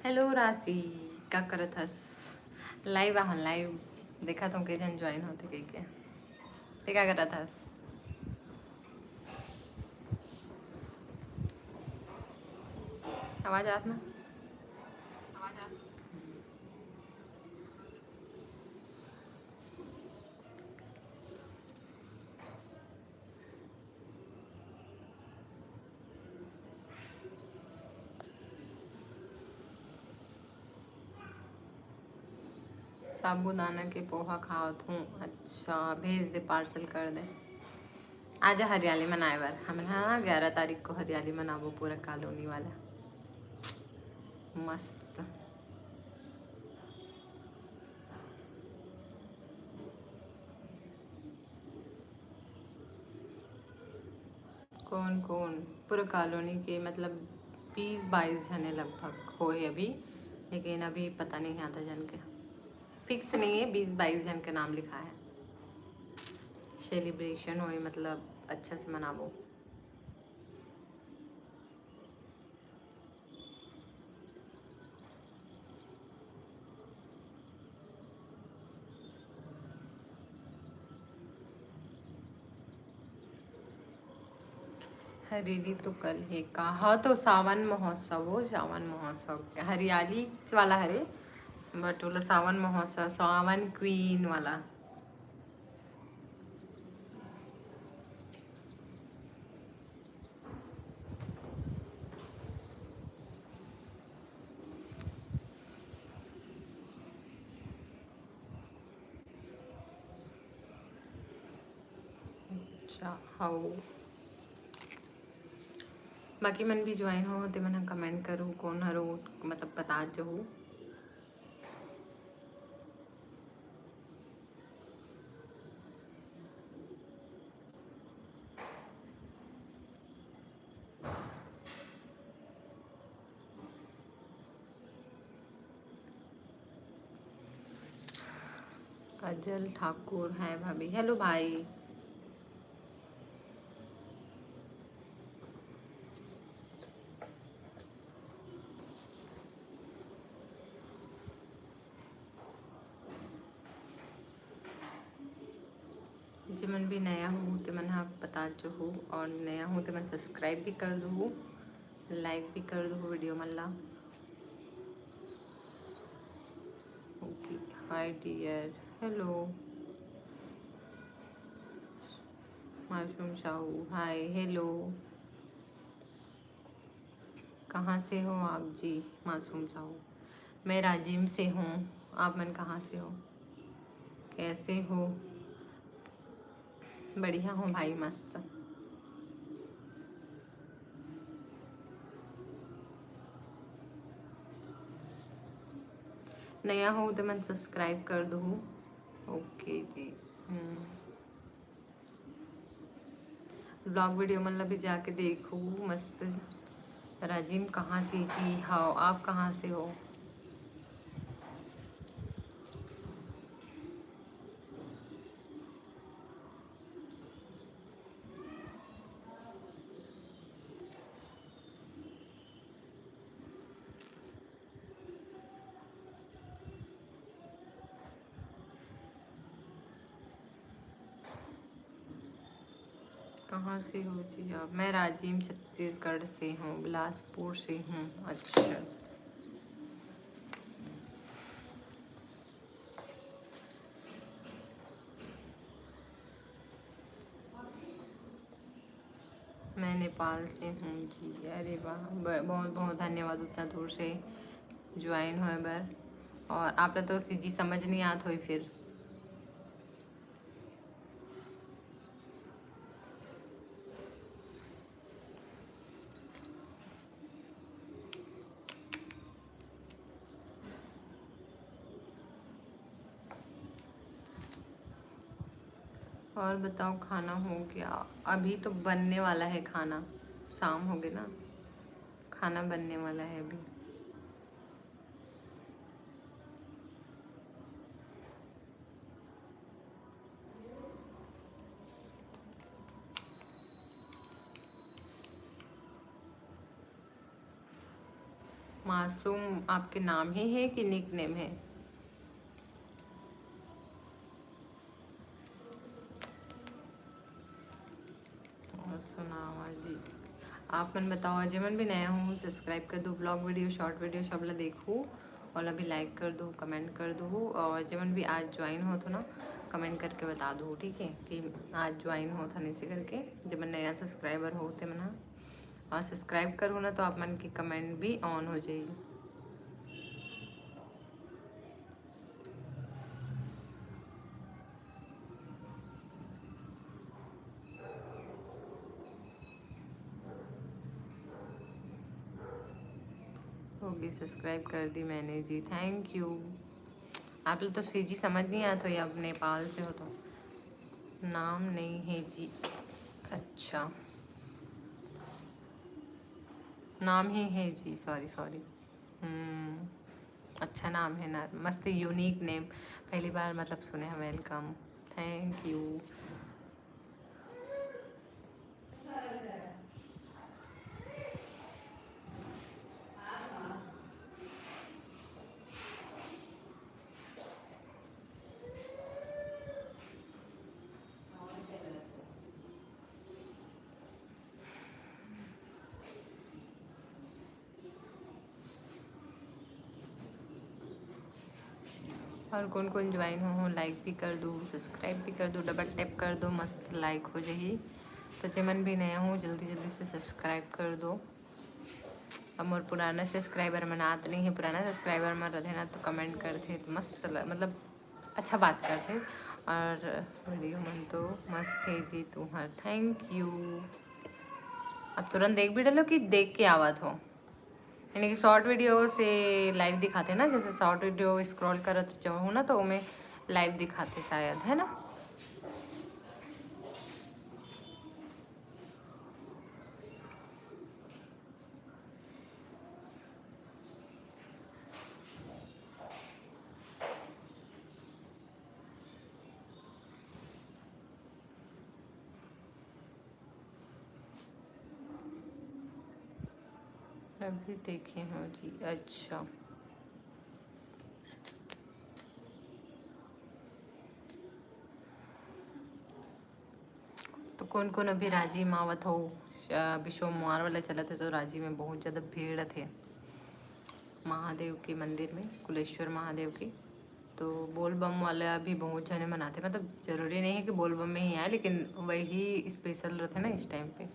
Hello राशि, क्या करत हस? लाइव आह लाइव देखा तुम के जन ज्वाइन होते कई के ते क्या करत हस? आवाज आत ना? साबूदाना के पोहा खावत हूँ। अच्छा, भेज दे, पार्सल कर दे। आजा हरियाली मनाए बार हम, हाँ 11 तारीख को हरियाली मनाबो पूरा कॉलोनी वाला। मस्त। कौन कौन? पूरा कॉलोनी के मतलब 20-22 जने लगभग हो है अभी, लेकिन अभी पता नहीं आता जन के फिक्स नहीं है। 20-22 जन का नाम लिखा है। सेलिब्रेशन हो मतलब अच्छा से मनाबो। हरियाली तो कल है कहा, तो सावन महोत्सव हो, सावन महोत्सव हरियाली वाला हरे, बट बोला सावन महोत्सव, सावन क्वीन वाला। अच्छा हाँ, बाकी मन भी ज्वाइन हो तो मन कमेंट करूँ कौन हरो, मतलब बता जो। अजल ठाकुर है भाभी, हेलो भाई। जे मन भी नया हूँ तो मन हाँ बता जो हूँ, और नया हूँ तो मन सब्सक्राइब भी कर दो, लाइक भी कर दो वीडियो मन ला। ओके, हाय डियर, हेलो मासूम शाहू, हाय हेलो। कहाँ से हो आप जी? मासूम साहू, मैं राजिम से हूँ। आप मन कहाँ से हो? कैसे हो? बढ़िया हूँ भाई, मस्त। नया हो तो मन सब्सक्राइब कर दो। ओके जी। ब्लॉग वीडियो मतलब भी जाके देखो, मस्त। राजिम कहाँ से जी? हाँ, आप कहाँ से हो? कहाँ से हो जी आप? मैं राजिम छत्तीसगढ़ से हूँ, बिलासपुर से हूँ। अच्छा, मैं नेपाल से हूँ जी। अरे वाह, बहुत बहुत धन्यवाद उतना दूर से ज्वाइन होए बर। और आप तो सीजी समझ नहीं आत हो फिर। और बताओ, खाना हो गया? अभी तो बनने वाला है खाना, शाम हो गए ना, खाना बनने वाला है अभी। मासूम आपके नाम ही है कि निक नेम है? और सुनावा जी, आप मन बताओ। अजय मन भी नया हूँ, सब्सक्राइब कर दो, ब्लॉग वीडियो शॉर्ट वीडियो सब ला देखूँ और अभी लाइक कर दो, कमेंट कर दो। और अजय मन भी आज ज्वाइन हो तो ना कमेंट करके बता दो, ठीक है, कि आज ज्वाइन हो था नीचे करके, जब मन नया सब्सक्राइबर हो तो मना। और सब्सक्राइब करूँ ना तो आप मन की कमेंट भी ऑन हो जाएगी। होगी, सब्सक्राइब कर दी मैंने जी, थैंक यू। आप लोग तो सीजी समझ नहीं आता, या अब नेपाल से हो तो। नाम नहीं है जी। अच्छा, नाम ही है जी, सॉरी सॉरी। अच्छा नाम है ना, मस्त यूनिक नेम, पहली बार मतलब सुने हैं। Welcome, thank you. और कौन कौन ज्वाइन हो लाइक भी कर दो, सब्सक्राइब भी कर दो, डबल टैप कर दो, मस्त लाइक हो जाएगी। तो चमन भी नया हूँ, जल्दी जल्दी से सब्सक्राइब कर दो। अब मोर पुराना सब्सक्राइबर मन आत नहीं है, पुराना सब्सक्राइबर में रहे ना तो कमेंट करते तो मस्त मतलब अच्छा बात करते। और वीडियो मन तो मस्त है जी तुम्हार, थैंक यू। अब तुरंत देख भी डालो कि देख के आवत हो, यानी कि शॉर्ट वीडियो से लाइव दिखाते ना, जैसे शॉर्ट वीडियो स्क्रॉल करत जाऊँ ना तो उमें लाइव दिखाते शायद, है ना। अभी देखे हो जी, अच्छा। तो कौन कौन अभी राजी में आवत हो? अभी सोमवार वाला चला थे तो राजी में बहुत ज़्यादा भीड़ थे महादेव के मंदिर में, कुलेश्वर महादेव की। तो बोल बम वाला भी बहुत जने मनाते, मतलब ज़रूरी नहीं है कि बोल बम में ही आए, लेकिन वही स्पेशल रहते ना इस टाइम पे।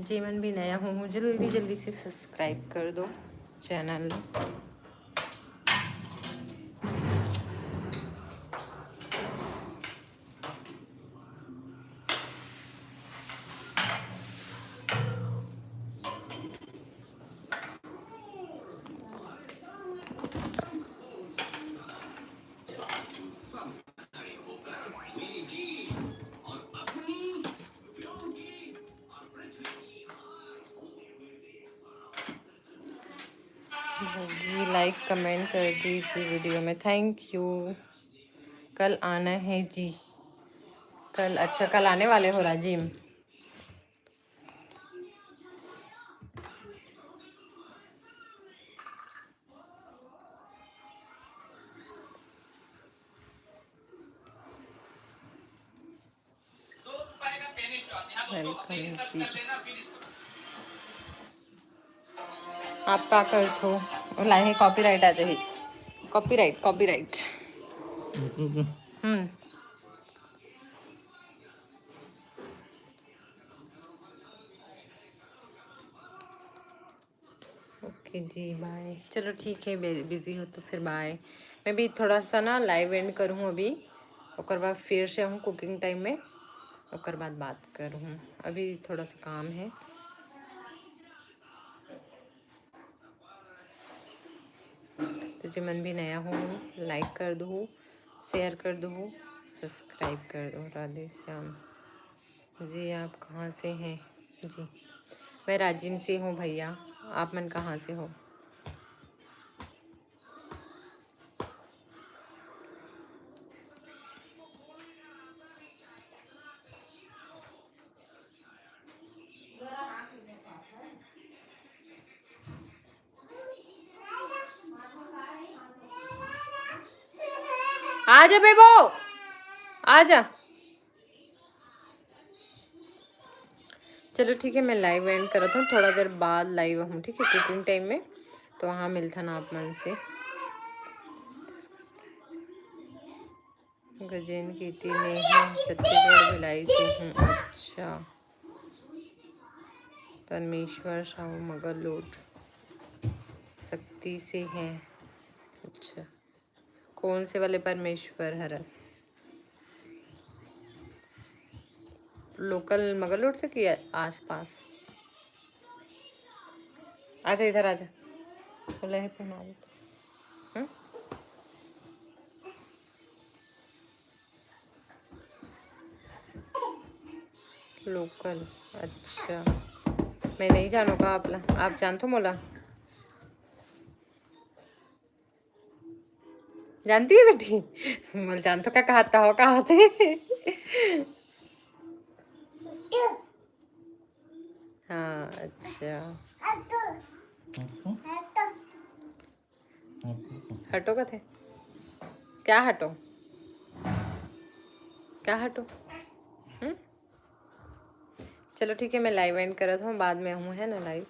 जीवन भी नया हूँ, जल्दी जल्दी से सब्सक्राइब कर दो चैनल। जी लाइक कमेंट कर दीजिए वीडियो में, थैंक यू। कल आना है जी, कल? अच्छा, कल आने वाले हो राजिम? वेलकम जी। आप क्या करते हो? लाइन कॉपीराइट आ जाए, कॉपीराइट कॉपीराइट। ओके जी, बाय। चलो ठीक है, बिजी हो तो फिर बाय। मैं भी थोड़ा सा ना लाइव एंड करूँ अभी, और बाद फिर से हूँ कुकिंग टाइम में, और बाद बात करूँ। अभी थोड़ा सा काम है। तो जिमन भी नया हो लाइक कर दो, शेयर कर दो, सब्सक्राइब कर दो। राधे श्याम जी। आप कहाँ से हैं जी? मैं राजिम से हूँ भैया, आप मन कहाँ से हो? आजा बेबो, आजा। चलो ठीक है, मैं लाइव एंड करत हूँ, थोड़ा देर बाद लाइव हूँ, ठीक है, कुकिंग टाइम में, तो वहाँ मिलता ना आप मन से। गजेन कीर्ति ने छत्तीसगढ़ भिलाई से हूँ। अच्छा, परमेश्वर साहू मगर लोट शक्ति से हैं। अच्छा, कौन से वाले परमेश्वर हरस? लोकल मगरलोड से किया आसपास? आजा इधर आजा, बोला है हमारे। लोकल, अच्छा, मैं नहीं जानू का आप जानते हो मोला? जानती है बेटी? मोल जानतो का कहता हो कहाँ थे? हाँ अच्छा, हटो का थे क्या? हटो क्या? हटो। चलो ठीक है, मैं लाइव एंड कर रहा हूँ, बाद में हूँ है ना लाइव।